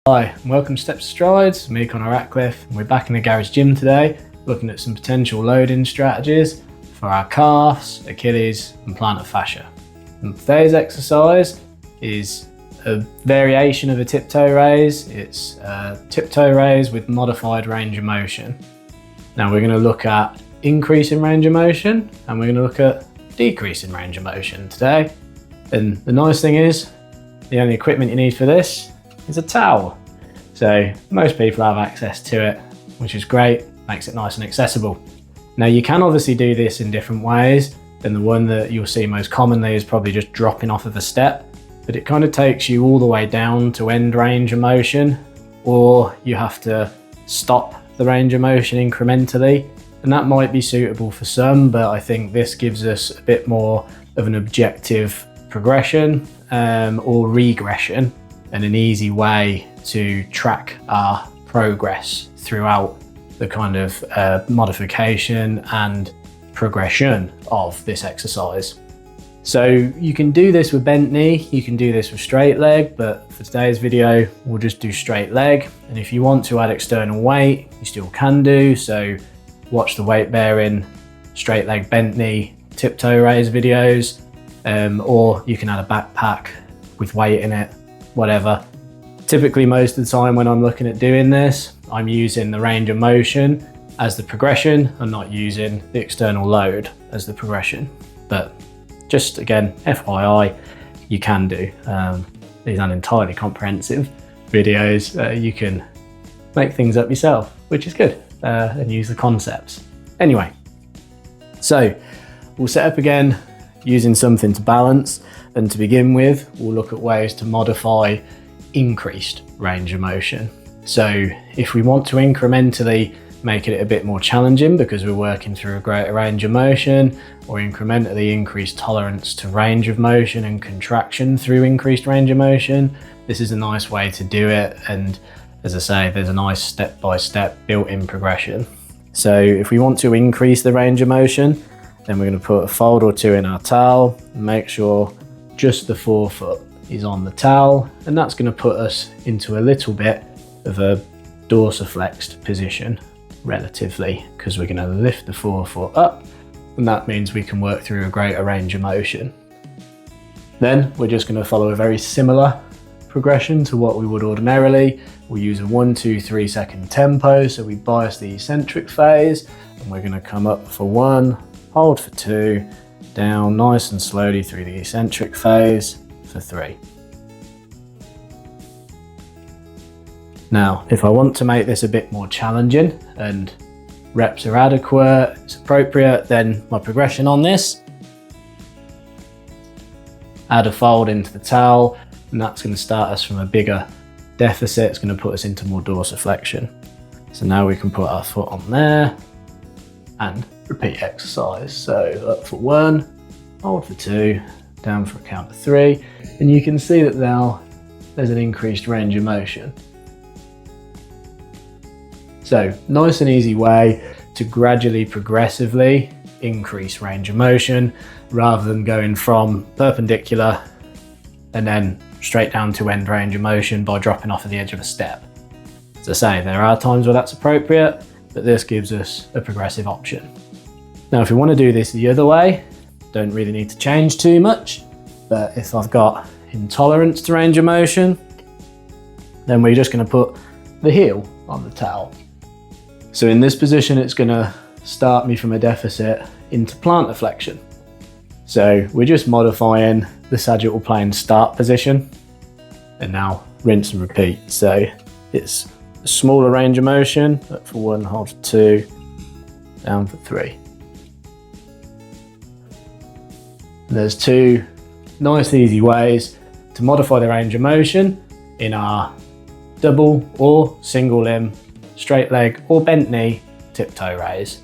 Hi, and welcome to Steps to Strides. Me, Connor Ratcliffe, and we're back in the garage gym today, looking at some potential loading strategies for our calves, Achilles, and plantar fascia. And today's exercise is a variation of a tiptoe raise. It's a tiptoe raise with modified range of motion. Now we're going to look at increasing range of motion, and we're going to look at decreasing range of motion today. And the nice thing is, the only equipment you need for this is a towel. So most people have access to it, which is great, makes it nice and accessible. Now you can obviously do this in different ways, and the one that you'll see most commonly is probably just dropping off of a step, but it kind of takes you all the way down to end range of motion, or you have to stop the range of motion incrementally, and that might be suitable for some, but I think this gives us a bit more of an objective progression or regression, and an easy way to track our progress throughout the kind of modification and progression of this exercise. So you can do this with bent knee, you can do this with straight leg, but for today's video, we'll just do straight leg. And if you want to add external weight, you still can do. So watch the weight bearing, straight leg, bent knee, tiptoe raise videos, or you can add a backpack with weight in it, whatever. Typically, most of the time when I'm looking at doing this, I'm using the range of motion as the progression. I'm not using the external load as the progression. But just again, FYI, you can do. These aren't entirely comprehensive videos. You can make things up yourself, which is good, and use the concepts. Anyway, so we'll set up again using something to balance. And to begin with, we'll look at ways to modify increased range of motion. So if we want to incrementally make it a bit more challenging because we're working through a greater range of motion, or incrementally increase tolerance to range of motion and contraction through increased range of motion, this is a nice way to do it. And as I say, there's a nice step-by-step built-in progression. So if we want to increase the range of motion, then we're going to put a fold or two in our towel and make sure just the forefoot is on the towel, and that's going to put us into a little bit of a dorsiflexed position relatively, because we're going to lift the forefoot up, and that means we can work through a greater range of motion. Then we're just going to follow a very similar progression to what we would ordinarily. We'll use a 1, 2, 3 second tempo, so we bias the eccentric phase, and we're going to come up for 1, hold for 2, down nice and slowly through the eccentric phase for 3. Now, if I want to make this a bit more challenging and reps are adequate, it's appropriate, then my progression on this, add a fold into the towel, and that's going to start us from a bigger deficit. It's going to put us into more dorsiflexion. So now we can put our foot on there and repeat exercise. So up for 1, hold for 2, down for a count of 3, and you can see that now there's an increased range of motion. So nice and easy way to gradually, progressively increase range of motion, rather than going from perpendicular and then straight down to end range of motion by dropping off of the edge of a step. As I say, there are times where that's appropriate, but this gives us a progressive option. Now, if we want to do this the other way, don't really need to change too much, but if I've got intolerance to range of motion, then we're just going to put the heel on the towel. So in this position, it's going to start me from a deficit into plantar flexion. So we're just modifying the sagittal plane start position, and now rinse and repeat. So it's a smaller range of motion, up for 1, hold for 2, down for 3. There's 2 nice easy ways to modify the range of motion in our double or single limb, straight leg or bent knee tiptoe raise.